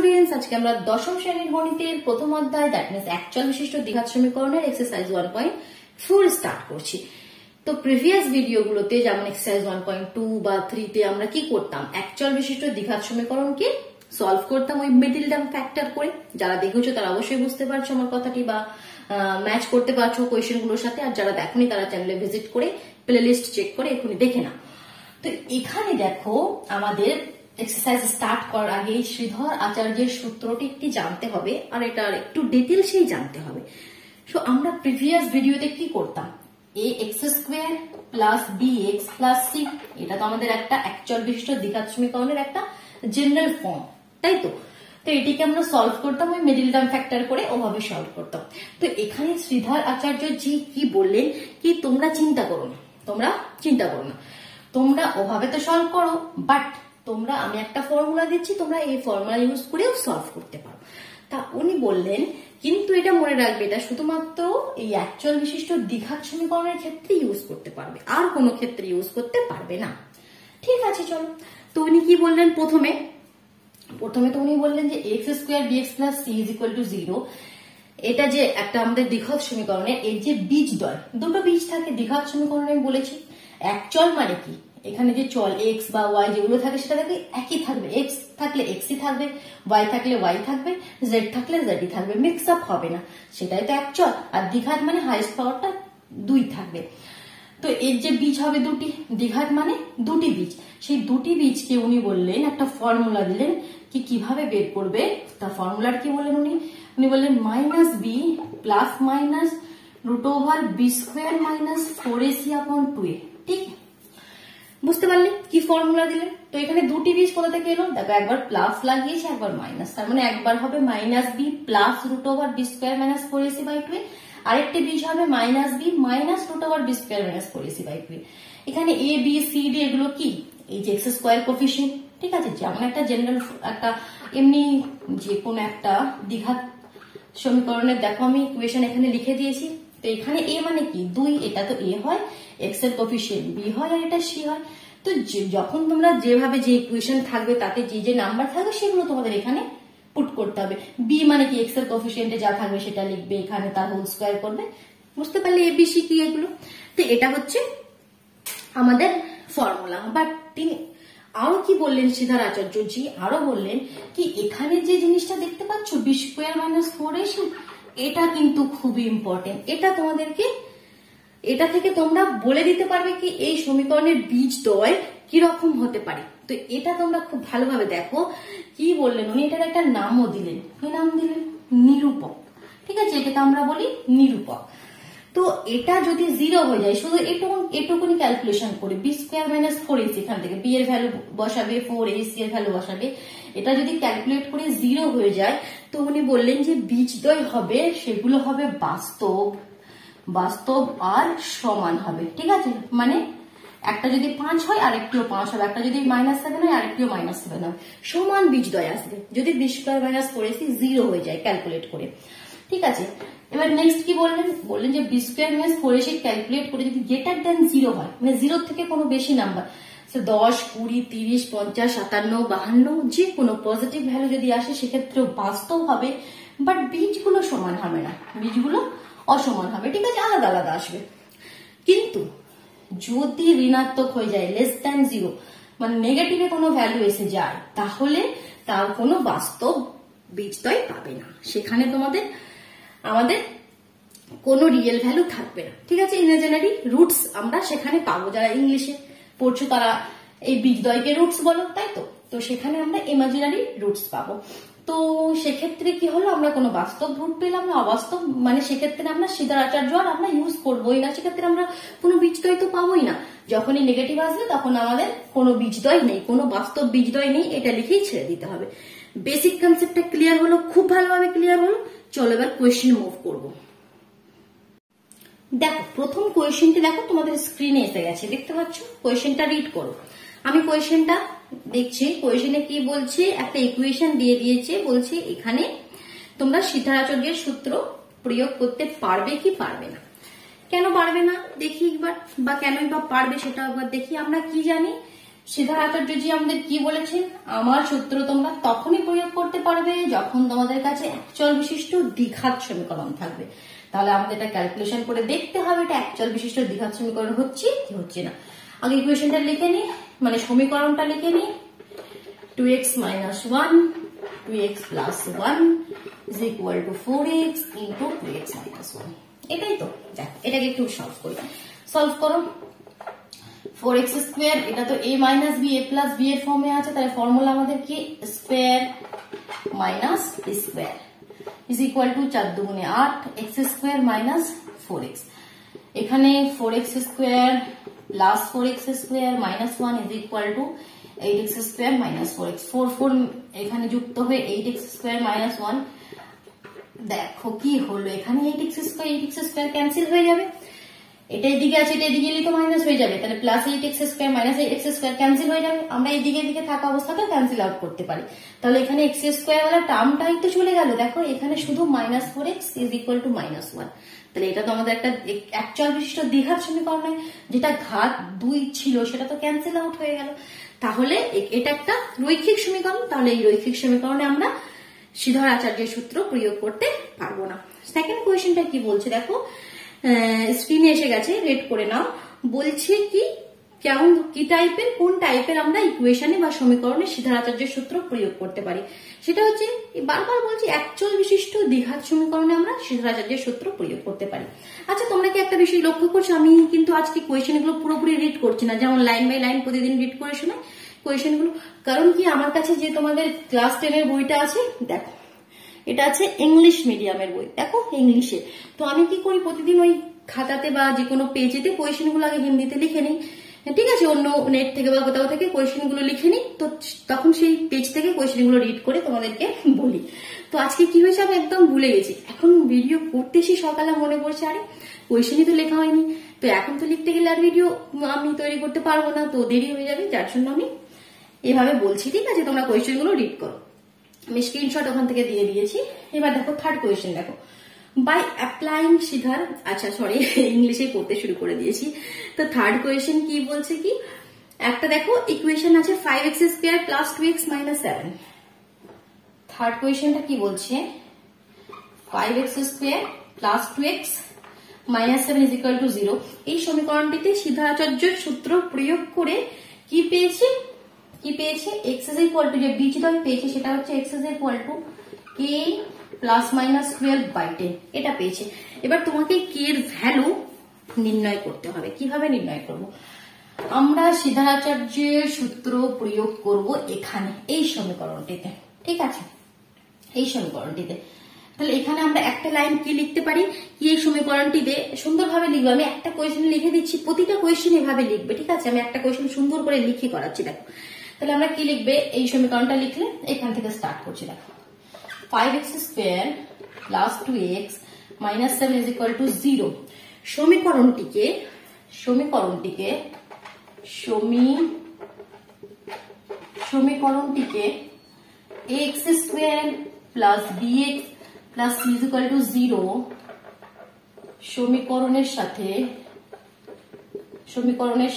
Students, আজকে আমরা দশম শ্রেণীর গণিতের প্রথম অধ্যায় দ্যাট মিন্স অ্যাকচুয়াল বিশিষ্ট দ্বিঘাত সমীকরণের এক্সারসাইজ 1.4 স্টার্ট করছি। তো প্রিভিয়াস ভিডিওগুলোতে যেমন এক্সারসাইজ 1.2 বা 3 তে আমরা কি করতাম, অ্যাকচুয়াল বিশিষ্ট দ্বিঘাত সমীকরণকে সলভ করতাম ওই মিডল টার্ম ফ্যাক্টর করে। যারা দেখেছো তারা অবশ্যই বুঝতে পারছো আমার কথাটি বা ম্যাচ করতে পারছো কোয়েশ্চেন গুলোর সাথে, আর যারা দেখোনি তারা চ্যানেলে ভিজিট করে প্লে লিস্ট চেক করে এখনই দেখে না। তো এখানে দেখো আমাদের এক্সারসাইজ স্টার্ট করার আগে শ্রীধর আচার্যের সূত্রটি একটি জানতে হবে, আর এটা একটু ডিটেলসেই জানতে হবে। সো আমরা প্রিভিয়াস ভিডিওতে কি করতাম, ax² plus bx plus c, এটা তো আমাদের একটা অ্যাকচুয়াল বিশিষ্ট দ্বিঘাত সমীকরণের একটা জেনারেল ফর্ম, তাই তো। তো এটিকে আমরা সলভ করতাম ওই মিডল টার্ম ফ্যাক্টর করে, ওভাবে সলভ করতাম। তো এখানে শ্রীধর আচার্য জি কি বললেন কি, তোমরা চিন্তা করো না, তোমরা ওভাবে তো সলভ করো, বাট তোমরা আমি একটা ফর্মুলা দিচ্ছি, তোমরা এই ফর্মুলা ইউজ করেও সলভ করতে পারো। তা উনি বললেন কিন্তু এটা মনে রাখবে, এটা শুধুমাত্র এই অ্যাকচুয়াল বিশিষ্ট দ্বিঘাত সমীকরণের ক্ষেত্রে ইউজ করতে পারবে, আর কোনো ক্ষেত্রে ইউজ করতে পারবে না। ঠিক আছে, চলো। তো উনি কি বললেন, প্রথমে তো উনি বললেন যে ax² bx plus c is equal to 0, এটা যে একটা আমাদের দ্বিঘাত সমীকরণের এর যে বীজদ্বয়, দুটো বীজ থাকে দ্বিঘাত সমীকরণে আমি বলেছি। অ্যাকচুয়াল মানে কি, এখানে যে চল x বা y যেগুলো থাকে সেটা দেখবে একই থাকবে, x থাকলে xই থাকবে, y থাকলে y থাকবে, z থাকলে zই থাকবে, মিক্স আপ হবে না, সেটাই তো অ্যাকচুয়াল। আর দ্বিঘাত মানে হাইয়েস্ট পাওয়ারটা 2 থাকবে। তো এর যে বীজ হবে দুটি, দ্বিঘাত মানে দুটি বীজ, সেই দুটি বীজকে উনি বললেন একটা ফর্মুলা দিলেন কি কিভাবে বের করবে। তার ফর্মুলার কি বললেন উনি বললেন -b plus minus √b² minus 4ac/2a। ঠিক বুঝতে পারলে কি ফর্মুলা দিলেন। তো এখানে দুটি বীজ কোথা থেকে এলো, দেখো একবার প্লাস লাগিয়েছে একবার মাইনাস, তার মানে একবার হবে -b plus √b² minus 4ac/2a, আরেকটি বীজ হবে -b minus √b² minus 4ac/2a। এখানে a b c d এগুলো কি, এই যে x² কোফিশিয়েন্ট। ঠিক আছে, যেমন একটা জেনারেল একটা এমনি যে কোনো একটা দ্বিঘাত সমীকরণের দেখো আমি ইকুয়েশন এখানে লিখে দিয়েছি। তো এখানে a মানে কি 2, এটা তো a হয়, x এর কোফিশিয়েন্ট b হয়, আর এটা c হয়। তো যখন তোমরা যেভাবে যে ইকুয়েশন থাকবে তাতে যে নাম্বার থাকবে সেগুলো তোমাদের এখানে পুট করতে হবে। b মানে কি x এর কোফিশিয়েন্টে যা থাকবে সেটা লিখবে, এখানে তার হোল স্কয়ার করবে। বুঝতে পারলে a b c কি এগুলো। তো এটা হচ্ছে আমাদের ফর্মুলা। বাট তিনি আরো কি বললেন শ্রীধর আচার্য জি, আরো বললেন কি এখানে যে জিনিসটা দেখতে পাচ্ছ b² মাইনাস 4ac, এটা কিন্তু খুবই ইম্পর্টেন্ট। এটা তোমাদেরকে, এটা থেকে তোমরা বলে দিতে পারবে কি এই সমীকরণের বীজদ্বয় কিরকম হতে পারে। তো এটা তোমরা খুব ভালোভাবে দেখো কি বললেন উনি, এটার একটা নামও দিলেন। কি নাম দিলেন, নিরূপক। ঠিক আছে, এটাকে আমরা বলি নিরূপক। তো এটা যদি 0 হয়ে যায়, শুধু এটুকুনি ক্যালকুলেশন করে b² মাইনাস 4ac, এখান থেকে b এর ভ্যালু বসাবে, 4ac এর ভ্যালু বসাবে, এটা যদি ক্যালকুলেট করে 0 হয়ে যায়, তো উনি বললেন যে বীজদ্বয় হবে সেগুলো হবে বাস্তব আর সমান হবে। ঠিক আছে, মানে একটা যদি 5 হয় আরেকটিও 5 হবে, একটা যদি -7 হয় আরেকটিও -7 হবে, সমান বীজদ্বয় আসবে যদি b² মাইনাস 4ac 0 হয়ে যায় ক্যালকুলেট করে। ঠিক আছে, এবার নেক্সট কি বললেন যে b² মাইনাস 4ac ক্যালকুলেট করে যদি গ্রেটার দেন 0 হয়, মানে 0 থেকে কোনো বেশি নাম্বার 10, 20, 30, 50, 57, 52 যে কোনো পজিটিভ ভ্যালু যদি আসে সেক্ষেত্রেও বাস্তব হবে, বাট বীজগুলো সমান হবে না, বীজগুলো অসমান হবে। ঠিক আছে, আলাদা আলাদা আসবে। কিন্তু যদি ঋণাত্মক হয়ে যায় লেস দ্যান 0, মানে নেগেটিভে কোনো ভ্যালু এসে যায়, তাহলে তার কোনো বাস্তব বীজদ্বয় পাবে না, সেখানে আমাদের কোনো রিয়েল ভ্যালু থাকবে না। ঠিক আছে, ইমাজিনারি রুটস আমরা সেখানে পাবো, যারা ইংলিশে পড়ছো তারা এই বীজদ্বয়কে রুটস বলো, তাই তো। তো সেখানে আমরা ইমাজিনারি রুটস পাবো। তো সেক্ষেত্রে কি হলো, আমরা কোনো বাস্তব রুট পেলাম না, অবাস্তব, মানে সেক্ষেত্রে আমরা শ্রীধর আচার্য আর আমরা ইউজ করবোই না, সেক্ষেত্রে আমরা কোনো বীজদ্বয় তো পাবোই না। যখনই নেগেটিভ আসবে তখন আমাদের কোনো বীজদ্বয় নেই, কোনো বাস্তব বীজদ্বয় নেই, এটা লিখেই ছেড়ে দিতে হবে। বেসিক কনসেপ্টটা ক্লিয়ার হলো, খুব ভালোভাবে ক্লিয়ার হলো। চলো এবার কোয়েশ্চেন মুভ করবো। দেখো প্রথম কোয়েশ্চেনটি দেখো তোমাদের স্ক্রিনে এসে গেছে, দেখতে পাচ্ছ। কোয়েশ্চেনটা রিড করো। আমি কোয়েশ্চেনটা দেখছি, কোয়েশ্চেনে কি বলছে, একটা ইকুয়েশন দিয়ে দিয়েছে, বলছে এখানে তোমরা শ্রীধর আচার্যের সূত্র প্রয়োগ করতে পারবে কি পারবে না। কেন পারবে না দেখি একবার, বা কেনই বা পারবে সেটা একবার দেখি। আমরা কি জানি সিদ্ধার্থাচার্যজি আমাদের কি বলেছেন, আমার সূত্র তোমরা তখনই প্রয়োগ করতে পারবে যখন তোমাদের কাছে অ্যাকচুয়াল বিশিষ্ট দ্বিঘাত সমীকরণ থাকবে। তাহলে আমাদের এটা ক্যালকুলেশন করে দেখতে হবে এটা অ্যাকচুয়াল বিশিষ্ট দ্বিঘাত সমীকরণ হচ্ছে কি হচ্ছে না। আগে ইকুয়েশনটা লিখে নিই, মানে সমীকরণটা লিখে নিই। 2x minus 1 2x plus 1 is equal to 4x into 2x minus 1। এটাই তো, দেখো এটাকে একটু সলভ করি। সলভ করো। 4x স্কোয়ার, এটা তো a minus b a plus b এর ফর্মে আছে, তাহলে ফর্মুলা আমাদের কি square minus square is equal to 4 দুগুণে 8 x স্কোয়ার মাইনাস 4x। এখানে 4x square plus 4x square minus 1 is equal to 8x square minus 4x। 4 এখানে যুক্ত হয়ে 8x স্কোয়ার মাইনাস 1। দেখো কি হলো, এখানে 8x স্কোয়ার ক্যান্সেল হয়ে যাবে, এটা এদিকে আছে এটা এদিকে এলে তো মাইনাস হয়ে যাবে, তাহলে plus 8x square minus 8x square cancel হয়ে যাবে। আমরা এদিকে এদিকে থাকা অবস্থাতে ক্যান্সেল আউট করতে পারি, তাহলে এখানে x স্কোয়ার ওয়ালা টার্মটাই তো চলে গেল। দেখো এখানে শুধু minus 4x is equal to minus 1। তাহলে এটা তো আমাদের একটা অ্যাকচুয়াল বিশিষ্ট দ্বিঘাত সমীকরণ, যেটা ঘাত 2 ছিল সেটা তো ক্যান্সেল আউট হয়ে গেল। তাহলে এটা একটা রৈখিক সমীকরণ, তাহলে এই রৈখিক সমীকরণে আমরা শ্রীধর আচার্যের সূত্র প্রয়োগ করতে পারবো না। সেকেন্ড কোয়েশ্চেনটা কি বলছে দেখো, স্ক্রিনে এসে গেছে, রেড করে নাও। বলছে কি কেমন কি টাইপের, কোন টাইপের আমরা ইকুয়েশনে বা সমীকরণে শ্রীধর আচার্যের সূত্র প্রয়োগ করতে পারি। সেটা হচ্ছে বারবার বলছি অ্যাকচুয়াল বিশিষ্ট দ্বিঘাত সমীকরণে আমরা শ্রীধর আচার্যের সূত্র প্রয়োগ করতে পারি। আচ্ছা তোমরা কি একটা বিষয় লক্ষ্য করছো, আমি কিন্তু আজকে কোয়েশ্চেন গুলো পুরোপুরি রিড করছি না, যেমন লাইন বাই লাইন প্রতিদিন রিড করে শোনাই কোয়েশ্চেন গুলো। কারণ কি আমার কাছে যে তোমাদের ক্লাস 10 এর বইটা আছে, দেখো এটা আছে ইংলিশ মিডিয়ামের বই, দেখো ইংলিশে। তো আমি কি করি, প্রতিদিন ওই খাতাতে বা যে কোনো পেজেতে কোয়েশ্চেন গুলো আগে হিন্দিতে লিখে নিই, ঠিক আছে, অন্য নেট থেকে বা কোথাও থেকে কোয়েশ্চেন গুলো লিখে নিই, তো তখন সেই পেজ থেকে কোয়েশ্চেন গুলো রিড করে তোমাদেরকে বলি। তো আজকে কি হয়েছে আমি একদম ভুলে গেছি, এখন ভিডিও করতে এসে সকালে মনে পড়ছে আরে কোয়েশ্চেনই তো লেখা হয়নি, তো এখন তো লিখতে গেলে আর ভিডিও আমি তৈরি করতে পারবো না, তো দেরি হয়ে যাবে, যার জন্য আমি এভাবে বলছি। ঠিক আছে, তোমরা কোয়েশ্চেন গুলো রিড করো, আমি স্ক্রিনশট ওখান থেকে দিয়ে দিয়েছি। এবার দেখো থার্ড কোয়েশ্চেন, দেখো বাই অ্যাপ্লাইং শ্রীধর, আচ্ছা সরি ইংলিশে পড়তে শুরু করে দিয়েছি। তো থার্ড কোয়েশ্চেন কি বলছে, কি একটা দেখো ইকুয়েশন আছে 5x square plus 2x minus 7। Third কোয়েশ্চেনটা কি বলছে, 5x square plus 2x minus 7 is equal to 0। এই সমীকরণটিতে শ্রীধর আচার্যের সূত্র প্রয়োগ করে কি পেয়েছে, x ইজ ইকুয়াল টু যে বীজদ্বয় পেয়েছে সেটা হচ্ছে x is equal two k plus minus 12/10, এটা পেয়েছে। এবার তোমাকে k এর ভ্যালু নির্ণয় করতে হবে। কিভাবে নির্ণয় করব, আমরা শ্রীধর আচার্যের সূত্র প্রয়োগ করব এখানে এই সমীকরণটিতে, ঠিক আছে, এই সমীকরণটিতে। তাহলে এখানে আমরা একটা লাইন কি লিখতে পারি, কি এই সমীকরণটিতে সুন্দরভাবে লিখবো। আমি একটা কোয়েশ্চেন লিখে দিচ্ছি, প্রতিটা কোয়েশ্চেন এভাবে লিখবে, ঠিক আছে, আমি একটা কোয়েশ্চেন সুন্দর করে লিখে করাচ্ছি। দেখো তাহলে আমরা কি লিখবে, এই সমীকরণটা লিখলে এখান থেকে স্টার্ট করছি। দেখো 5x square plus 2x minus 7 is equal to 0। সমীকরণটিকে x square plus bx plus c is equal to 0 সমীকরণের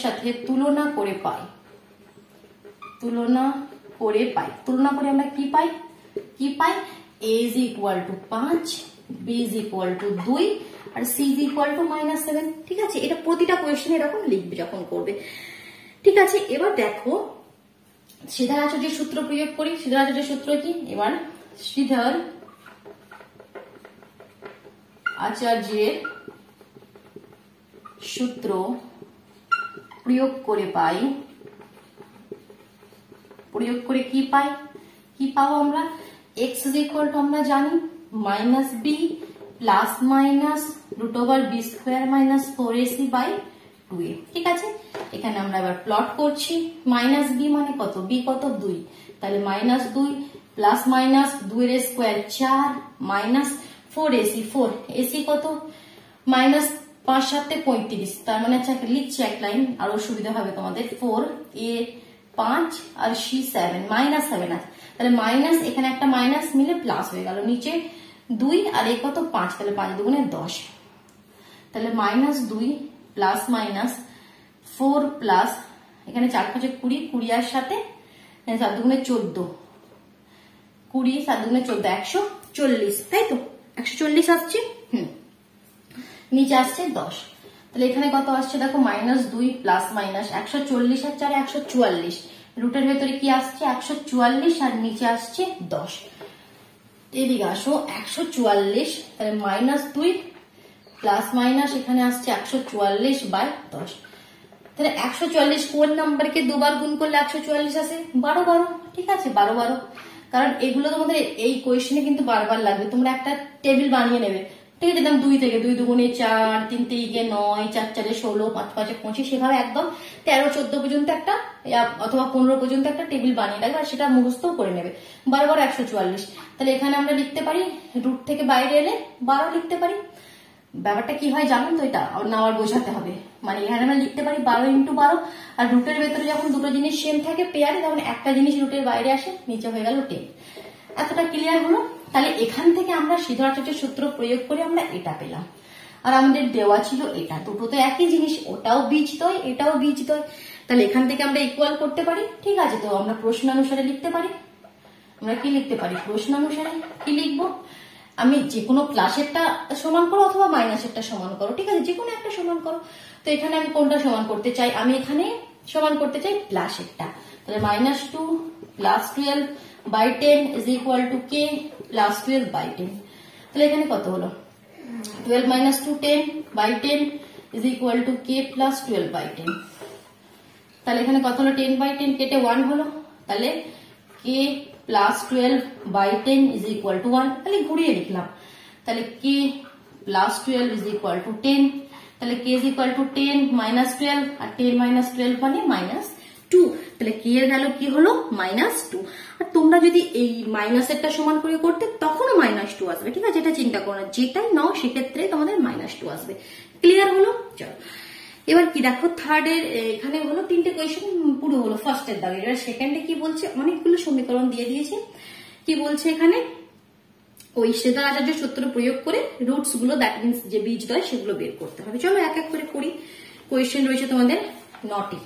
সাথে তুলনা করে আমরা কি পাই a is equal to 5, b is equal to 2 আর c is equal to minus 7। ঠিক আছে, এটা প্রতিটা কোয়েশ্চেনে এরকম লিখবে যখন করবে। ঠিক আছে, এবার দেখো শ্রীধর আচার্যের সূত্র প্রয়োগ করি। শ্রীধর আচার্যের সূত্র কি, এবার শ্রীধর আচার্যের সূত্র প্রয়োগ করে কি পাবো আমরা, x ইজ ইকুয়াল টু আমরা জানি minus b plus minus root over b square minus 4ac by 2a। ঠিক আছে, এখানে আমরা এবার প্লট করছি। মাইনাস b মানে কত, b কত 2, তাহলে মাইনাস 2 প্লাস মাইনাস 2 এর স্কোয়ার 4 মাইনাস 4ac, 4ac কত মাইনাস 5 7 35, তার মানে লিখছি এক লাইন আরো সুবিধা হবে তোমাদের। 4a 5 আর c 7, মাইনাস 7 আছে, তাহলে মাইনাস এখানে একটা মাইনাস মিলে প্লাস হয়ে গেল, নিচে 2 আর এই কত 5, তাহলে 5 দুগুণে 10, তাহলে মাইনাস 2 প্লাস মাইনাস 4 প্লাস এখানে 4 5 20, 20 আর সাথে 7 দুগুণে 14, 20 7 দুগুণে 14, 140, তাই তো 140 আসছে। নিচে আসছে 10, তাহলে এখানে কত আসছে দেখো -2 প্লাস মাইনাস 140 আর 4 144, রুটের ভেতরে কি আসছে 144 আর নিচে আসছে 10। এদিকে আসো 144, তাহলে -2 প্লাস মাইনাস এখানে আসছে 144/10, তাহলে 144 কোন নাম্বারকে দুবার গুণ করলে 144 আসে 12 12, ঠিক আছে 12 12, কারণ এগুলো তোমাদের এই কোয়েশ্চেনে কিন্তু বারবার লাগবে। তোমরা একটা টেবিল বানিয়ে নেবে, ঠিক আছে, একদম 2 থেকে 2 দুগুণে 4, 3 3 9, 4 4 16, 5 5 25, সেভাবে একদম 13 14 পর্যন্ত একটা অথবা 15 পর্যন্ত একটা টেবিল বানিয়ে রাখবে আর সেটা মুখস্থ করে নেবে। 12 12 144, তাহলে এখানে আমরা লিখতে পারি রুট থেকে বাইরে এলে 12 লিখতে পারি। ব্যাপারটা কি হয় জানো তো, এটা না আর বোঝাতে হবে, মানে এখানে আমরা লিখতে পারি 12 × 12, আর রুটের ভেতরে যখন দুটো জিনিস সেম থাকে পেয়ারে, তখন একটা জিনিস রুটের বাইরে আসে, নিচে হয়ে গেল 10। এতটা ক্লিয়ার হলো? তাহলে এখান থেকে আমরা সিদ্ধার্থের সূত্র প্রয়োগ করে আমরা এটা পেলাম, আর আমাদের দেওয়া ছিল এটা, দুটো তো একই জিনিস, ওটাও বীজদ্বয় এটাও বীজদ্বয়, তাহলে এখান থেকে আমরা ইকুয়াল করতে পারি, ঠিক আছে। তো আমরা প্রশ্নানুসারে লিখতে পারি, আমরা কি লিখতে পারি প্রশ্নানুসারে কি লিখবো, আমি যে কোনো প্লাসেরটা সমান করো অথবা মাইনাসেরটা সমান করো, ঠিক আছে, যে কোনো একটা সমান করো। তো এখানে আমি কোনটা সমান করতে চাই, আমি এখানে সমান করতে চাই প্লাসেরটা, তাহলে -2 plus 12/10 is equal two k plus 12/10, তাহলে এখানে কত হলো 12 - 2 10/10 is equal two k plus 12/10, তাহলে এখানে কত হলো 10/10 কেটে 1 হলো, তাহলে k plus 12/10 is equal to 1, তাহলে ঘুরিয়ে লিখলাম, তাহলে k plus 12 is equal to 10, তাহলে k ইজ ইকুয়াল টু 10 - 12, আর 10 - 12 মানে -2, তাহলে k এর ভ্যালু কি হলো -2। আর তোমরা যদি এই মাইনাসেরটা সমান করে করতে তখনও -2 আসবে, ঠিক আছে, এটা চিন্তা করো না, যেটাই নাও সেক্ষেত্রে তোমাদের -2 আসবে। ক্লিয়ার হলো? চলো এবার কি দেখো, থার্ড এর এখানে হলো 3টে কোয়েশ্চেন পুরো হলো ফার্স্টের দাগে, এবার সেকেন্ডে কি বলছে, অনেকগুলো সমীকরণ দিয়ে দিয়েছে, কি বলছে এখানে ওই শ্বেতার আচার্য সূত্র প্রয়োগ করে রুটস গুলো, দ্যাট মিনস যে বীজদ্বয় সেগুলো বের করতে হবে। চলো এক এক করে করি। কোয়েশ্চেন রয়েছে তোমাদের 9টি।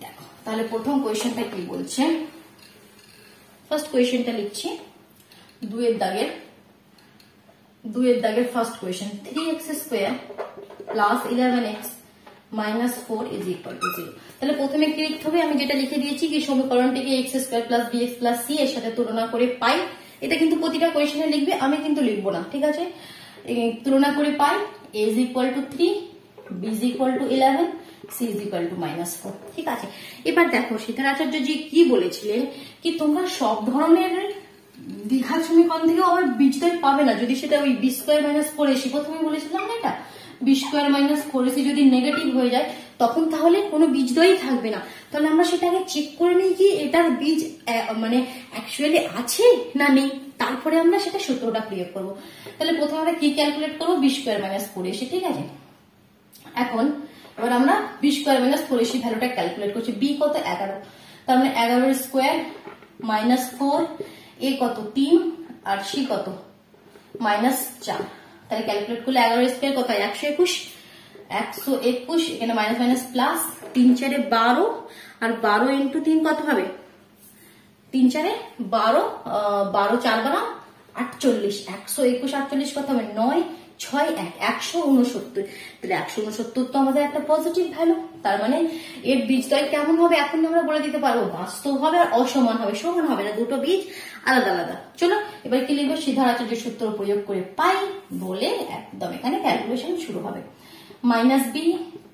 দেখো তাহলে প্রথম কোয়েশ্চেনটা কি বলছে, ফার্স্ট কোয়েশ্চেনটা লিখছি 2 এর দাগের first question, 3x² plus 11x minus 4 is equal to 0। তাহলে প্রথমে কি লিখতে হবে, আমি যেটা লিখে দিয়েছি কি সমীকরণটিকে x² plus bx plus c এর সাথে তুলনা করে পাই, এটা কিন্তু প্রতিটা কোয়েশ্চেনে লিখবে, আমি কিন্তু লিখবো না, ঠিক আছে, তুলনা করে পাই a is equal to 3, b is equal two 11, c is equal to -4, ঠিক আছে। এবার দেখো শ্বেতার আচার্য জি কি বলেছিলেন, কি তোমরা সব ধরনের দ্বিঘাত সমীকরণ থেকে আবার বীজদ্বয় পাবে না, যদি সেটা ওই b² - 4ac, প্রথমে বলেছিলাম না এটা b² - 4ac যদি নেগেটিভ হয়ে যায় তখন তাহলে কোনো বীজদ্বয়ই থাকবে না, তাহলে আমরা সেটা আগে চেক করে নিই কি এটার বীজ মানে অ্যাকচুয়ালি আছে না নেই, তারপরে আমরা সেটা সূত্রটা প্রয়োগ করবো। তাহলে প্রথমে আমরা কি ক্যালকুলেট করবো, b² - 4ac, ঠিক আছে। এখন এবার আমরা b² - 4ac ভ্যালুটা ক্যালকুলেট করছি, b কত 11, তার মানে 11² -4, a কত 3 আর c কত -4, তাহলে ক্যালকুলেট করলে 11² কত 121, 121, এখানে মাইনাস মাইনাস প্লাস, 3 4 12, আর 12 ইন্টু 3 কত হবে, 3 4 12, 12 4 12 48, 121 48 কত হবে 9 6 1 169, তাহলে 169 তো আমাদের একটা পজিটিভ ভ্যালু, তার মানে এর বীজদ্বয় কেমন হবে এখন আমরা বলে দিতে পারবো, বাস্তব হবে আর অসমান হবে, সমান হবে না, দুটো বীজ আলাদা আলাদা। চলো এবার কি লিখবো, সিদ্ধার্থ আচার্যের সূত্র প্রয়োগ করে পাই বলে একদম এখানে ক্যালকুলেশন শুরু হবে, -b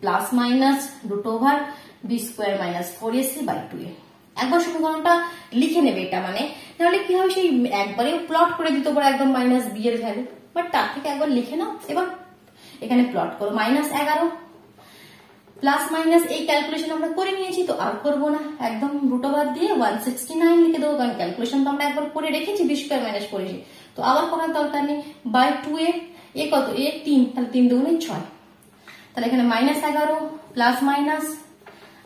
plus minus √b² - 4ac/2a। একবার সমীকরণটা লিখে নেবে, এটা মানে তাহলে কি হবে, সেই একবারে প্লট করে দিতে পারো একদম -b এর ভ্যালু, বাট তার থেকে একবার লিখে নাও। এবার এখানে প্লট করো, -11 প্লাস মাইনাস, এই ক্যালকুলেশন আমরা করে নিয়েছি তো আর করবো না, একদম √বাদ দিয়ে 169 লিখে দেবো, কারণ ক্যালকুলেশন তো আমরা একবার করে রেখেছি b² - 4ac, তো আবার করার দরকার নেই, /2a, এ কত a 3, তাহলে 3 দুগুণে 6, তাহলে এখানে -11 প্লাস মাইনাস,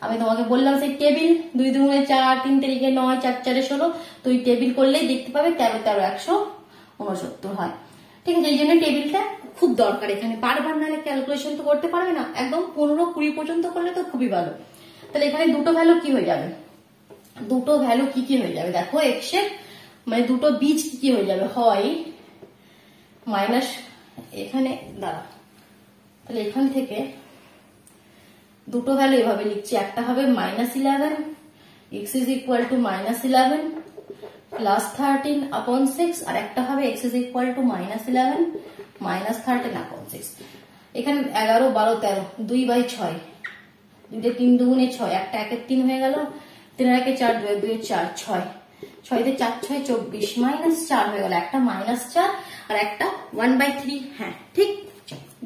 আমি তোমাকে বললাম সেই টেবিল 2 দুগুণে 4, 3 3 9, 4 4 16, তো এই টেবিল করলেই দেখতে পাবে 13 13 169 হয়, ঠিক আছে। এই জন্য টেবিলটা খুব দরকার এখানে, বারবার নাহলে ক্যালকুলেশন তো করতে পারবে না, একদম 15 20 পর্যন্ত করলে তো খুবই ভালো। তাহলে এখানে দুটো ভ্যালু কি হয়ে যাবে, দুটো ভ্যালু কি কি হয়ে যাবে দেখো, এক্স এর মানে দুটো বীজ কি কি হয়ে যাবে, হয় মাইনাস, এখানে দাঁড়া, তাহলে এখান থেকে দুটো ভ্যালু এভাবে লিখছি, একটা হবে -11 x is equal two -11 plus 13 আপন 6, আর একটা হবে x is equal two -11 minus 13 আপন 6। এখানে 11 12 13 2/6, 2 3 2 6, একটা 1 3 হয়ে গেল, 3 1 4 2 2 4 6, 6 তে 4 6 24 মাইনাস 4 হয়ে গেল, একটা -4 আর একটা 1/3। হ্যাঁ ঠিক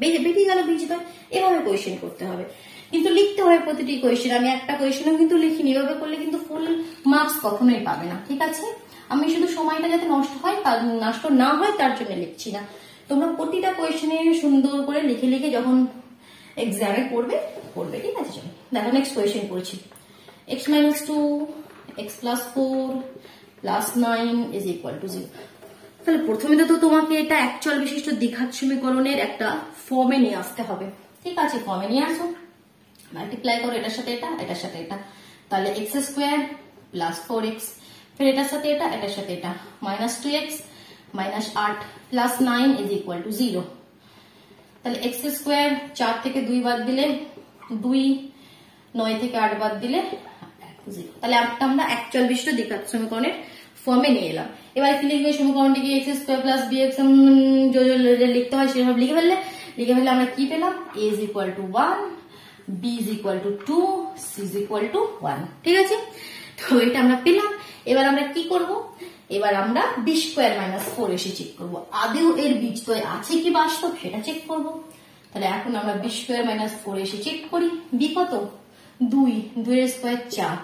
বেরিয়ে গেল বীজদ্বয়। এভাবে কোয়েশ্চেন করতে হবে, কিন্তু লিখতে হয় প্রতিটি কোয়েশ্চেন। আমি একটা কোয়েশ্চেনও কিন্তু লিখিনি, এভাবে করলে কিন্তু ফুল মার্কস কখনোই পাবে না, ঠিক আছে। আমি শুধু সময়টা যাতে নষ্ট না হয় তার জন্য লিখছি না। তোমরা প্রতিটা কোয়েশ্চেনে সুন্দর করে লিখে লিখে যখন এক্সামে পড়বে, ঠিক আছে। চলো দেখো নেক্সট কোয়েশ্চেন করছি। x - 2 x + 4 + 9 is equal to 0। তাহলে প্রথমে তো তোমাকে এটা অ্যাকচুয়াল বিশিষ্ট দ্বিঘাত সমীকরণের একটা ফর্মে নিয়ে আসতে হবে, ঠিক আছে। ফর্মে নিয়ে আসো, মাল্টিপ্লাই করো এটার সাথে এটা, এটার সাথে এটা, তাহলে x² + 4x, ফির এটার সাথে এটা, এটার সাথে এটা, -2x -8 + 9 ইজ ইকুয়াল টু 0। তাহলে x² 4 থেকে 2 বাদ দিলে 2, 9 থেকে 8 বাদ দিলে 0। তাহলে আমরা অ্যাকচুয়াল বিশিষ্ট দ্বিঘাত সমীকরণের ফর্মে নিয়ে এলাম। এবার কি লিখবে, সমীকরণটিকে x² + bx লিখতে হয় সেভাবে লিখে ফেললে আমরা কি পেলাম, a is equal to 1, b is equal to 2, c is equal to 1, ঠিক আছে। তো এটা আমরা পেলাম। এবার আমরা কি করব, এবার আমরা b² - 4 এসে চেক করব আদৌ এর বীজদ্বয় আছে কি বাস্তব, সেটা চেক করব। তাহলে এখন আমরা b² - 4 এসে চেক করি। b কত, 2, 2 এর স্কয়ার 4,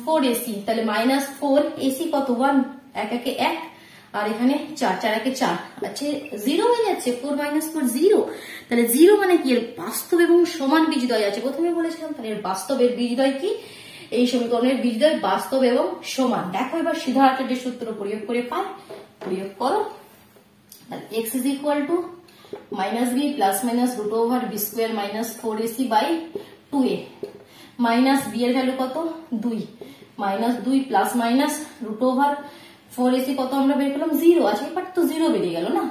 4 ac, তাহলে -4 ac কত, 1, 1 1 1, আর এখানে 4 4 1 4, আচ্ছা 0 হয়ে যাচ্ছে, 4 - 4 0। তাহলে 0 মানে কি, এর বাস্তব এবং সমান বীজদ্বয় আছে, প্রথমে বলেছিলাম। তাহলে এর বাস্তবের বীজদ্বয় কি, এই সমীকরণের বীজদ্বয় বাস্তব এবং সমান। দেখো এবার সিদ্ধার্থের সূত্র প্রয়োগ করে পাই, প্রয়োগ করো। তাহলে x is equal two -b ± √b² - 4ac / 2a, minus b এর ভ্যালু কত, 2, -2 প্লাস মাইনাস √4ac কত আমরা বের করলাম, 0 আছে, বাট তো 0 বেরিয়ে গেল না,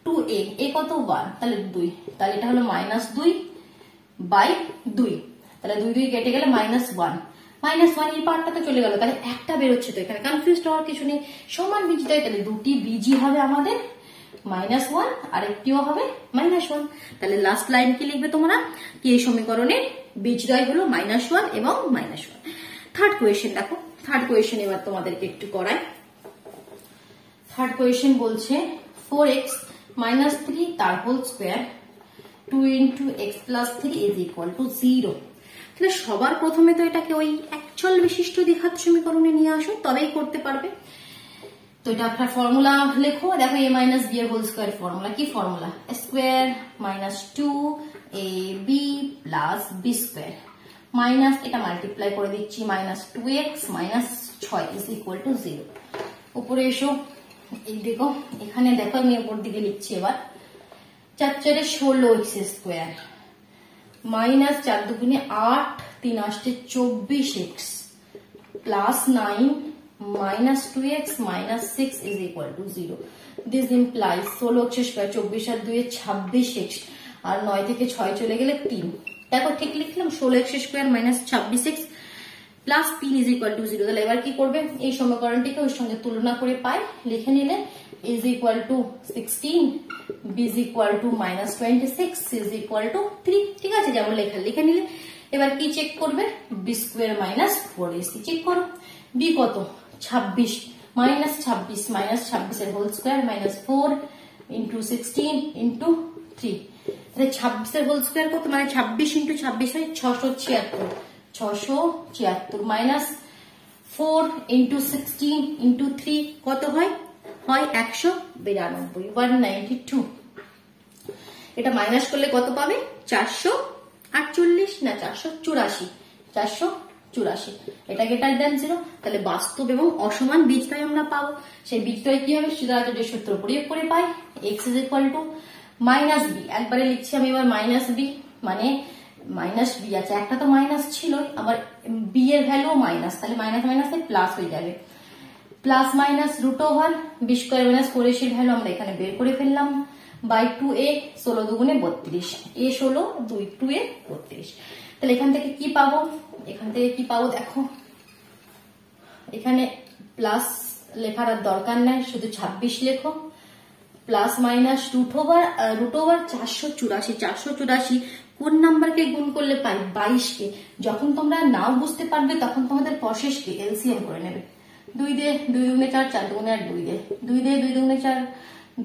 2a, a কত 1, তাহলে 2, তাহলে এটা হলো -2/2, তাহলে 2 2 কেটে গেলে -1, এই পার্টটা তো চলে গেল, তাহলে একটা বেরোচ্ছে। তো এখানে কনফিউজ হওয়ার কিছু নেই, সমান বীজদ্বয়, তাহলে দুটি বীজই হবে আমাদের -1 আর একটিও হবে -1। তাহলে লাস্ট লাইন কি লিখবে তোমরা, কি এই সমীকরণের বীজদ্বয় হলো -1 এবং -1। থার্ড কোয়েশ্চেন দেখো, থার্ড কোয়েশ্চেন এবার তোমাদেরকে একটু করাই। থার্ড কোয়েশ্চেন বলছে 4x - 3 তার whole square 2 × x + 3 is equal to 0। তাহলে সবার প্রথমে তো এটাকে ওই অ্যাকচুয়াল বিশিষ্ট দ্বিঘাত সমীকরণে নিয়ে আসো, তবেই করতে পারবে। তো এটা একটা ফর্মুলা লেখো, দেখো a - b এর হোল স্কয়ার ফর্মুলা, কি formula, square - 2ab + b² minus, এটা মাল্টিপ্লাই করে দিচ্ছি, -2x - 6 ইজ ইকুয়াল টু 0। উপরে এসো, এই দেখো এখানে দেখো আমি উপর দিকে লিখছি এবার, 4 4 16x² -4 2 8 3 8 24x + 9 -2x - 6 is equal to 0. This implies 16x² 24 R 2 26x, আর 9 থেকে 6 চলে গেলে 3। দেখো ঠিক লিখলাম, 16x² - 26x plus 3 is equal to 0। তাহলে এবার কি করবে, এই সমীকরণটিকে ওর সঙ্গে তুলনা করে পাই, লিখে নিলে is equal to 16, b is equal to -26, c is equal to 3, ঠিক আছে, যেমন লেখা লিখে নিলে। এবার কি চেক করবে, b² - 4ac চেক করো। b কত, 26, -26 এর হোল স্কয়ার -4 × 16 × 3, তাহলে 26 এর হোল স্কয়ার কত, মানে 26 × 26 হয় 676, 676 মাইনাস 4 × 16 × 3 কত হয়, 192, 192। এটা মাইনাস করলে কত পাবে, 448 না 484, 484। এটা গ্রেটার দ্যান 0, তাহলে বাস্তব এবং অসমান বীজদ্বয় আমরা পাবো। সেই বীজদ্বয় কি হবে, সিদ্ধার্থের সূত্র প্রয়োগ করে পাই, x is equal two -b, একবারে লিখছি আমি এবার -b, মানে মাইনাস বি আছে, একটা তো মাইনাস ছিল, আবার বি এর ভ্যালু মাইনাস, তাহলে মাইনাস মাইনাসে প্লাস হয়ে যাবে। Plus minus root over b square minus 4ac এর ভ্যালু আমরা এখানে বের করে ফেললাম বাই 2a, 16 দুগুণে 32, a 16, 2a 32। তাহলে এখান থেকে কি পাবো, এখান থেকে কি পাবো দেখো, এখানে প্লাস লেখার আর দরকার নাই, শুধু 26 লেখো, প্লাস মাইনাস রুট ওভার 484, 484 কোন নাম্বারকে গুণ করলে পাই, 22 কে। যখন তোমরা নাও বুঝতে পারবে তখন তোমাদের প্রসেস কে এলসিএম করে নেবে। 2 দিয়ে 2 দুগুণে 4, 4 দুগুণে 8, 2 দিয়ে 2 দিয়ে 2 দুগুণে 4,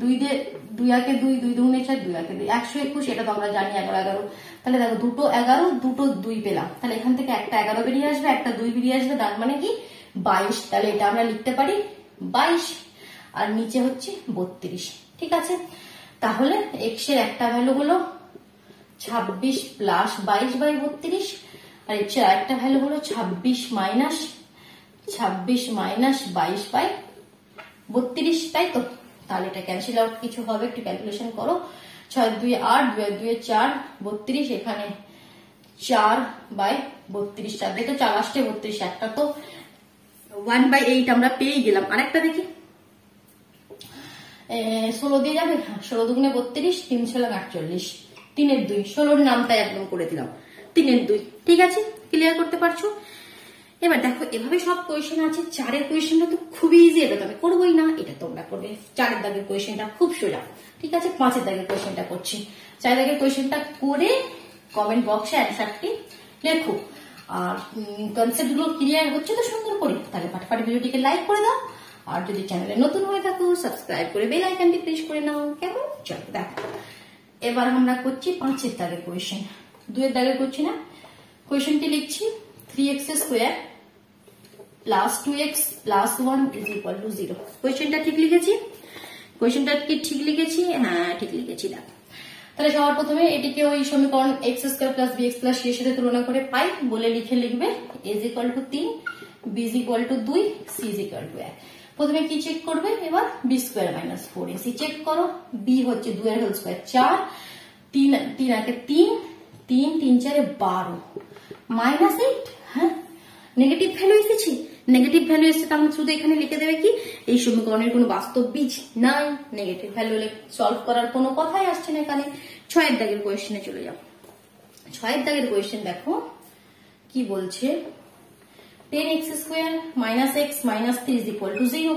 2 দিয়ে 2 একে 2, 2 দুগুণে 4, 2 একে 2, 121, এটা তো আমরা জানি 11 11। তাহলে দেখো দুটো 11, দুটো 2 পেলাম, তাহলে এখান থেকে একটা 11 বেরিয়ে আসবে, একটা 2 বেরিয়ে আসবে, তার মানে কি 22। তাহলে এটা আমরা লিখতে পারি 22, আর নিচে হচ্ছে 32। ঠিক আছে, তাহলে এক্স এর একটা ভ্যালু হলো 26 প্লাস 22 বাই 32, আর এক্স এর আরেকটা ভ্যালু হলো 26 মাইনাস 22 বাই 32, তাই তো। তাহলে এটা ক্যান্সেল আউট কিছু হবে, একটু ক্যালকুলেশন করো। 6 2 8, 2 2 4, 32, এখানে 4 বাই 32, 4 দিয়ে তো 4 আসছে 32, একটা তো 1/8 আমরা পেয়ে গেলাম। আরেকটা দেখি, 16 দিয়ে যাবে, 16 দুগুণে 32, 3 ছিলাম 48, 3 এর 2, 16 নামটা একদম করে দিলাম, 3 এর 2। ঠিক আছে, ক্লিয়ার করতে পারছো? এবার দেখো এভাবে সব কোয়েশ্চেন আছে। 4 এর কোয়েশ্চেনটা তো খুবই ইজি, এটা তো আমি করবোই না, এটা তোমরা করবে। 4 এর দাগের কোয়েশ্চেনটা খুব সোজা। ঠিক আছে, 5 এর দাগের কোয়েশ্চেনটা করছি। 4 এর দাগের কোয়েশ্চেনটা করে কমেন্ট বক্সে অ্যান্সারটি লেখো। আর কনসেপ্ট গুলো ক্লিয়ার হচ্ছে তো সুন্দর করে, তাহলে ফাটাফাটি ভিডিওটিকে লাইক করে দাও, আর যদি চ্যানেলে নতুন হয়ে থাকো সাবস্ক্রাইব করে বেল আইকনটি প্রেস করে নাও। কেমন? চলো দেখো এবার আমরা করছি 5 এর দাগের কোয়েশ্চেন। 2 এর দাগের করছি না, কোয়েশ্চেনটি লিখছি 3x square plus 2x plus 1 is equal to 0। কোয়েশ্চেনটা ঠিক লিখেছি? কোয়েশ্চেনটা কি ঠিক লিখেছি? হ্যাঁ ঠিক লিখেছি। দেখো তাহলে সবার প্রথমে এটিকে ওই সমীকরণ x square plus bx plus c এর সাথে তুলনা করে পাই বলে লিখবে a is equal to 3, b is equal to 2, c is equal to 1। প্রথমে কি চেক করবে, এবার b square minus 4ac check করো। b হচ্ছে 2 এর হোল স্কোয়ার 4, 3 একে 3, 3 3 4 12 মাইনাস 8। হ্যাঁ নেগেটিভ ভ্যালু এসেছে, নেগেটিভ ভ্যালু এসেছে, তার শুধু এখানে লিখে দেবে কি এই সমীকরণের কোনো বাস্তব বীজ নাই, নেগেটিভ ভ্যালু সলভ করার কোনো কথাই আসছে না এখানে। 6 এর দাগের কোয়েশ্চেনে চলে যাও। 6 এর দাগের কোয়েশ্চেন দেখো কি বলছে, 10x square minus x minus 3 is equal to 0।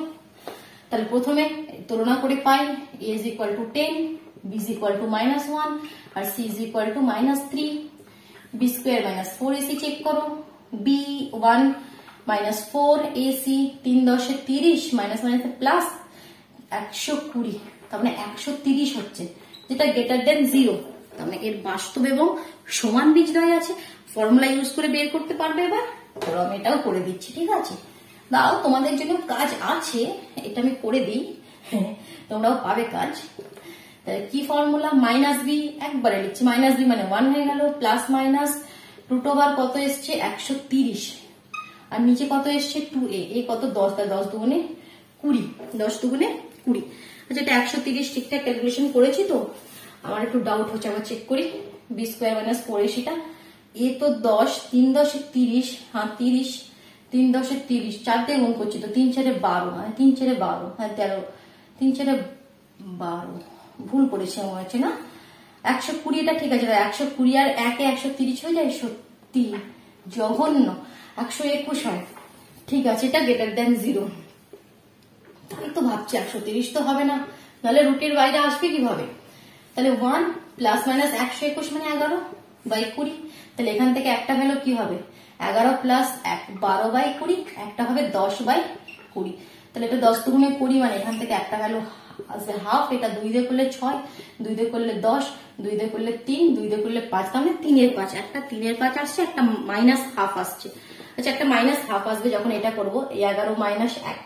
তাহলে প্রথমে তুলনা করে পাই a is equal to 10, b is equal to minus 1, আর c is equal to minus 3। b square minus 4ac check করো, b 1 minus 4ac, 3 10 30, minus minus plus 120, তার মানে 130 হচ্ছে, যেটা গ্রেটার দেন 0। তার মানে এর বাস্তব এবং সমান বীজদ্বয় আছে। ফর্মুলা ইউজ করে বের করতে পারবে। এবার ধরো আমি এটাও করে দিচ্ছি। ঠিক আছে, দাও তোমাদের জন্য কাজ আছে, এটা আমি করে দিই, তোমরাও পাবে কাজ। তাহলে কি ফর্মুলা, মাইনাস বি একবারে লিখছি, মাইনাস বি মানে 1 হয়ে গেল, প্লাস মাইনাস রুট ওভার কত এসছে 130, আর নিচে কত এসছে 2a, এ কত 10, 10 দুগুণে 20, 10 দুগুণে 20। আচ্ছা এটা 130 ঠিকঠাক ক্যালকুলেশন করেছি তো? আমার একটু ডাউট হচ্ছে, আবার চেক করি। b স্কোয়ার মাইনাস 4ac এ তো 10, 3 10 30, হ্যাঁ 30, 3 10 30, 4 দিয়ে গুণ করছি তো 3 4 12, হ্যাঁ 3 4 12, হ্যাঁ 13, 3 4 12, ভুল করেছি মনে হচ্ছে না। 120টা ঠিক আছে, 120 আর 1 এ 130 হয়ে যায়, সত্যি জঘন্য। 121 হয়, ঠিক আছে, এটা গ্রেটার দেন 0। তাই তো ভাবছি 130 তো হবে না, নাহলে রুটের বাইরে আসবে কিভাবে। তাহলে 1 প্লাস মাইনাস 121 মানে 11 বাই 20। তাহলে এখান থেকে একটা ভ্যালু কি হবে, 11 প্লাস 12 বাই 20, একটা হবে 10 বাই 20। তাহলে এটা 10 দুগুণে 20, মানে এখান থেকে একটা ভ্যালু আসবে হাফ। এটা 2 দিয়ে করলে 6, 2 দিয়ে করলে 10, 2 দিয়ে করলে 3, 2 দিয়ে করলে 5, তাহলে 3 এর 5, একটা 3 এর 5 আসছে, একটা মাইনাস হাফ আসছে। আচ্ছা একটা মাইনাস হাফ আসবে যখন এটা করবো, এই 11 মাইনাস 1,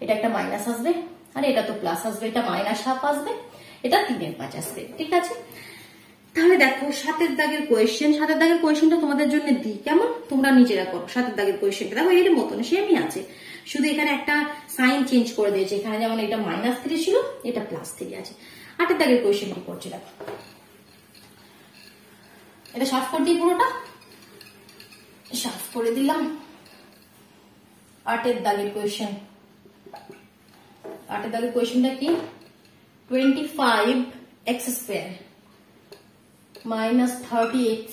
এটা একটা মাইনাস আসবে, আর এটা তো প্লাস আসবে, এটা মাইনাস হাফ আসবে, এটা 3 এর 5 আসবে। ঠিক আছে, তাহলে দেখো 7 এর দাগের কোয়েশ্চেন। 7 এর দাগের কোয়েশ্চেনটা তোমাদের জন্য দিই, কেমন তোমরা নিজেরা করো। 7 এর দাগের কোয়েশ্চেনটা দেখো এর মতন সেমই আছে, শুধু এখানে একটা সাইন চেঞ্জ করে দিয়েছে। এখানে যেমন এটা মাইনাস 3 ছিল, এটা প্লাস 3 আছে। 8 এর দাগের কোয়েশ্চেনটি করছে দেখো, এটা সাফ করে দিই, পুরোটা সাফ করে দিলাম। 8 দাগের কোয়েশ্চেন। 8 দাগের কোয়েশ্চেনটা কি? 25x² - 30x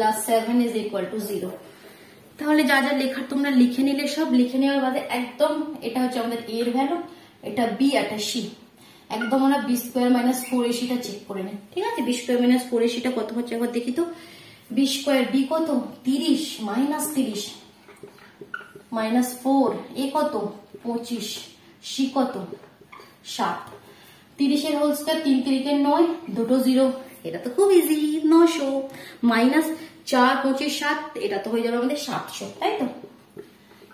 + 7 = 0। তাহলে যা যা লেখার তোমরা লিখে নিলে, সব লিখে নেওয়ার বাদে একদম এটা হচ্ছে আমাদের a এর ভ্যালু, এটা b, এটা c। একদম আমরা b² - 4ac চেক করে নিই, ঠিক আছে? b² - 4ac কত হচ্ছে একবার দেখি তো। b² b কত? 30 - 30 - 4, a কত? 25, c কত? 7। 30 এর হোল স্কয়ার, 3 × 3 = 9, দুটো 0, এটা তো খুব ইজি। 900 মাইনাস 4, 25, 7, এটা তো হয়ে যাবে আমাদের 700, তাই তো?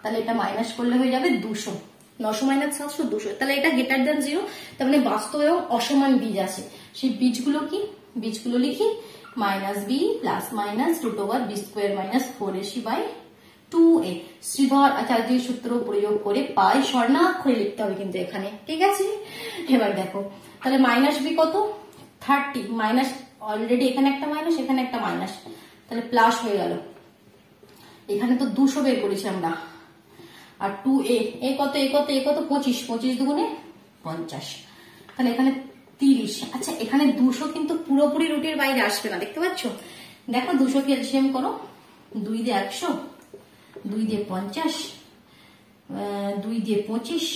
তাহলে এটা মাইনাস করলে হয়ে যাবে 200। 900 - 700, 200। তাহলে এটা গ্রেটার দ্যান 0, তার মানে বাস্তব এবং অসমান বীজ আছে। সেই বীজগুলো কি? বীজগুলো লিখি -b ± √b² - 4ac/2a। শ্রীধর আচার্যের সূত্র প্রয়োগ করে পাই, স্বর্ণাক্ষরে লিখতে হবে কিন্তু এখানে, ঠিক আছে? এবার দেখো, তাহলে -b কত? 30 মাইনাস, অলরেডি এখানে একটা মাইনাস, এখানে একটা মাইনাস, তাহলে প্লাস হয়ে গেল। এখানে তো 200 বের করেছি আমরা। আর 2a, এ কত? এ কত? এ কত? 25, 25 দুগুণে 50, তাহলে এখানে 30। আচ্ছা, এখানে 200 কিন্তু পুরোপুরি রুটের বাইরে আসবে না, দেখতে পাচ্ছ? দেখো 200 কে এলসিএম করো, 2 দিয়ে 100, 2 দিয়ে 50, 2 দিয়ে 25,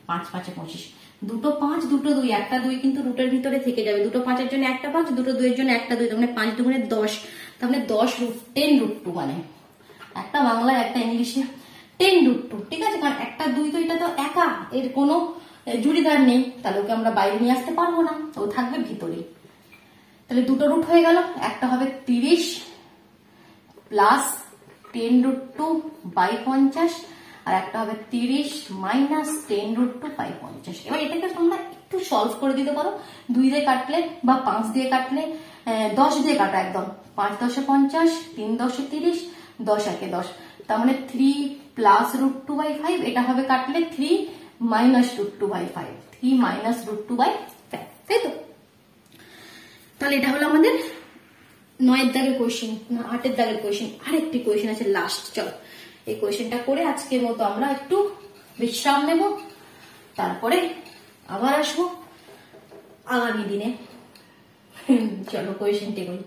5 5 25, দুটো 5, দুটো 2, একটা 2 কিন্তু রুটের ভিতরে থেকে যাবে। দুটো 5-এর জন্য একটা 5, দুটো 2-এর জন্য একটা 2, তার মানে 5 দুগুণে 10, তার মানে 10 √10√2, মানে একটা বাংলায় একটা ইংলিশে 10√2, ঠিক আছে? কারণ একটা 2 তো, এটা তো একা, এর কোনো জুড়িদার নেই, তাহলে ওকে আমরা বাইরে নিয়ে আসতে পারবো না, ও থাকবে ভিতরে। তাহলে দুটো রুট হয়ে গেল, একটা হবে 30 প্লাস 10√2/50, আর একটা হবে 30 মাইনাস 10√2/50। এবার এটাকে তোমরা একটু সলভ করে দিতে পারো। 2 দিয়ে কাটলে বা 5 দিয়ে কাটলে, 10 দিয়ে কাটা একদম, 5 × 10 = 50, 3 × 10 = 30, 10 × 1 = 10, তার মানে 3 প্লাস √2/5, এটা হবে কাটলে 3 মাইনাস √2/5, 3 মাইনাস √2/5, তাই তো? তাহলে এটা হলো আমাদের 9 দাগের কোয়েশ্চেন, 8 দাগের কোয়েশ্চেন। আরেকটি কোয়েশ্চেন আছে লাস্ট, চলো এই কোয়েশ্চেনটা করে আজকের মতো আমরা একটু বিশ্রাম নেব, তারপরে আবার আসবো আগামী দিনে। চলো কোয়েশ্চেনটি করি।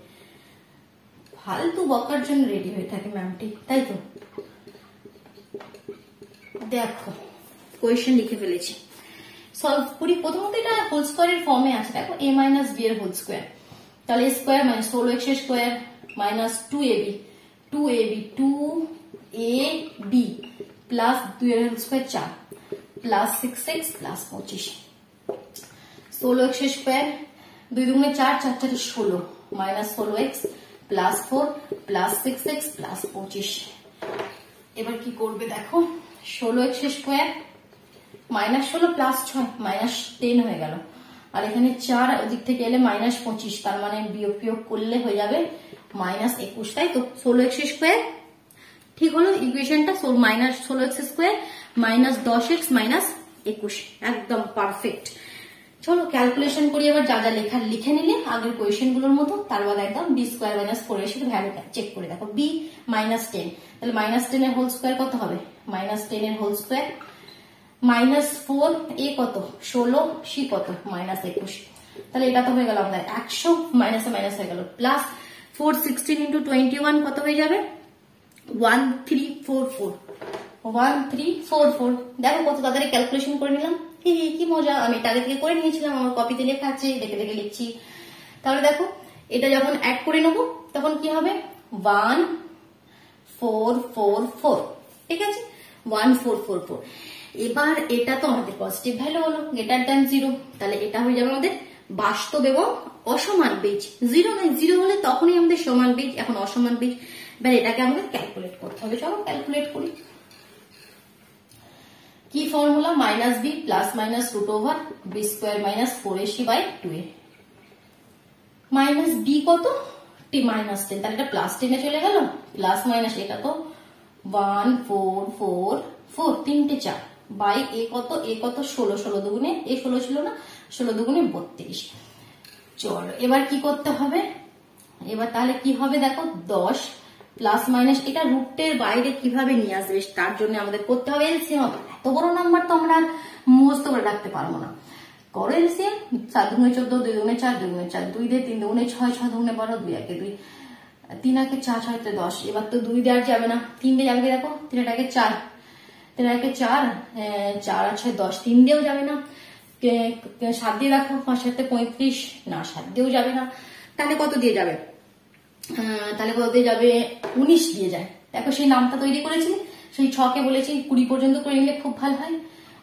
ফালতু বকার জন্য রেডি হয়ে থাকে ম্যামটি, তাই তো? দেখো কোয়েশ্চেন লিখে ফেলেছি, সলভ করি। প্রথমত এটা হোল স্কয়ারের ফর্মে আছে, দেখো a - b এর হোল স্কয়ার, তাহলে a² - 16x² minus 2ab 2ab plus 2 এর whole square 4 plus 6x plus 25। 16x² 2 দুগুণে 4, 4 × 4 = 16 minus 16x plus 4 plus 6x plus 25। এবার কি করবে দেখো, 16x² মাইনাস 16 প্লাস 6 মাইনাস 10 হয়ে গেল, আর এখানে 4 ওদিক থেকে এলে মাইনাস 25, তার মানে বিয়োগ করলে হয়ে যাবে মাইনাস 21, তাই তো? 16x² ঠিক হলো ইকুয়েশনটা, minus 16x² minus 10x minus 21, একদম পারফেক্ট। চলো ক্যালকুলেশন করি এবার, যা যা লেখার লিখে নিলে আগের কোয়েশ্চেন গুলোর মতো, তারপর একদম b² - 4ac ভ্যালুটা চেক করে দেখো। b - 10, তাহলে -10 এর হোল স্কয়ার কত হবে? -10 এর হোল স্কয়ার -4, a কত? 16, c কত? -21, তাহলে এটা তো হয়ে গেল আমাদের 100, মাইনাসে মাইনাস হয়ে গেল, প্লাস 4 16 × 21 কত হয়ে যাবে? 1344, 1344। দেখো কত তাড়াতাড়ি ক্যালকুলেশন করে নিলাম, কি মজা। আমি এটা আগে থেকে করে নিয়েছিলাম, আমার কপিতে লেখা আছে, দেখে দেখে লিখছি। তাহলে দেখো এটা যখন অ্যাড করে নেবো তখন কি হবে? 1444, ঠিক আছে? 1444। এবার এটা তো আমাদের পজিটিভ ভ্যালু হলো, গ্রেটার দ্যান 0, তাহলে এটা হয়ে যাবে আমাদের বাস্তব এবং অসমান বীজ। 0 নয়, 0 হলে তখনই আমাদের সমান বীজ, এখন অসমান বীজ। এবার এটাকে আমাদের ক্যালকুলেট করতে হবে, চলো ক্যালকুলেট করি। কি formula? -b plus minus √b² - 4ac/2a। -b কত? -10, তাহলে এটা প্লাস 10 এ চলে গেল, প্লাস মাইনাস এটা তো 1444, 3টে 4 বাই a কত? a কত? 16, 16 দুগুণে, এ 16 ছিল না, 16 দুগুণে 32। চলো এবার কি করতে হবে, এবার তাহলে কি হবে দেখো, 10 প্লাস মাইনাস, এটা রুটের বাইরে কিভাবে নিয়ে আসবে তার জন্য আমাদের করতে হবে এলসিএম। এত বড় নাম্বার তো আমরা মুখস্থ করে রাখতে পারবো না। করো এলসিএম, 4 দুগুণে 14, 2 দুগুণে 4, 2 গুণে 4, 2 দিয়ে 3 দুগুণে 6, 6 দুগুণে 12, 2 একে 2, 3 একে 4, 6 তে 10। এবার তো 2 দেওয়া যাবে না, 3 দিয়ে যাবে, দেখো 3 একে 4, 3 একে 4, 4 আর 6 10, 3 দিয়েও যাবে না। 7 দিয়ে দেখো, 5 7 35, না 7 দিয়েও যাবে না। তাহলে কত দিয়ে যাবে, তাহলে কত দিয়ে যাবে, 19 দিয়ে যায়। দেখো সেই নামটা তৈরি করেছি, সেই 6 কে বলেছি 20 পর্যন্ত করে নিলে খুব ভালো হয়।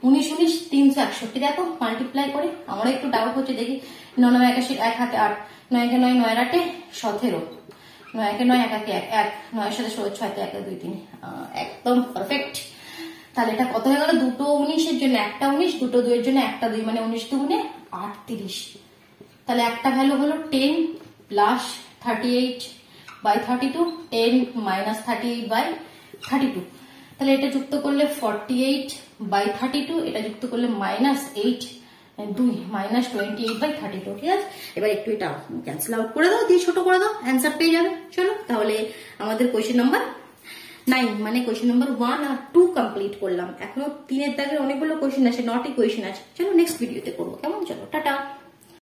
19 19 361, দেখো মাল্টিপ্লাই করে। আমরা একটু ডাউট হচ্ছে, দেখি 9 9 81, 1 হাতে 8, 9 একে 9, 9 8 17, 9 একে 9, 1 একে 1, 1 9 এর সাথে 6 তে 1 2 3, একদম পারফেক্ট। তাহলে এটা কত হয়ে গেল, দুটো 19 এর জন্য একটা 19, দুটো 2 এর জন্য একটা 2, মানে 19 দুগুণে 38। তাহলে একটা ভ্যালু হলো 10 প্লাস 38 বাই 32, 10 মাইনাস 38 বাই 32। তাহলে এটা যুক্ত করলে 48 বাই 32, এটা যুক্ত করলে মাইনাস 8, 2 মাইনাস 28 বাই 32। ঠিক আছে, এবার একটু এটা ক্যান্সেল আউট করে দাও, দিয়ে ছোট করে দাও, অ্যান্সার পেয়ে যাবে। চলো তাহলে আমাদের কোয়েশ্চেন নাম্বার 9 মানে কোয়েশ্চেন নাম্বার 1 আর 2 কমপ্লিট করলাম। এখনো 3 এর দাগের অনেকগুলো কোয়েশ্চেন আছে, 9টি কোয়েশ্চেন আছে। চলো নেক্সট ভিডিওতে করবো, কেমন? চলো টাটা।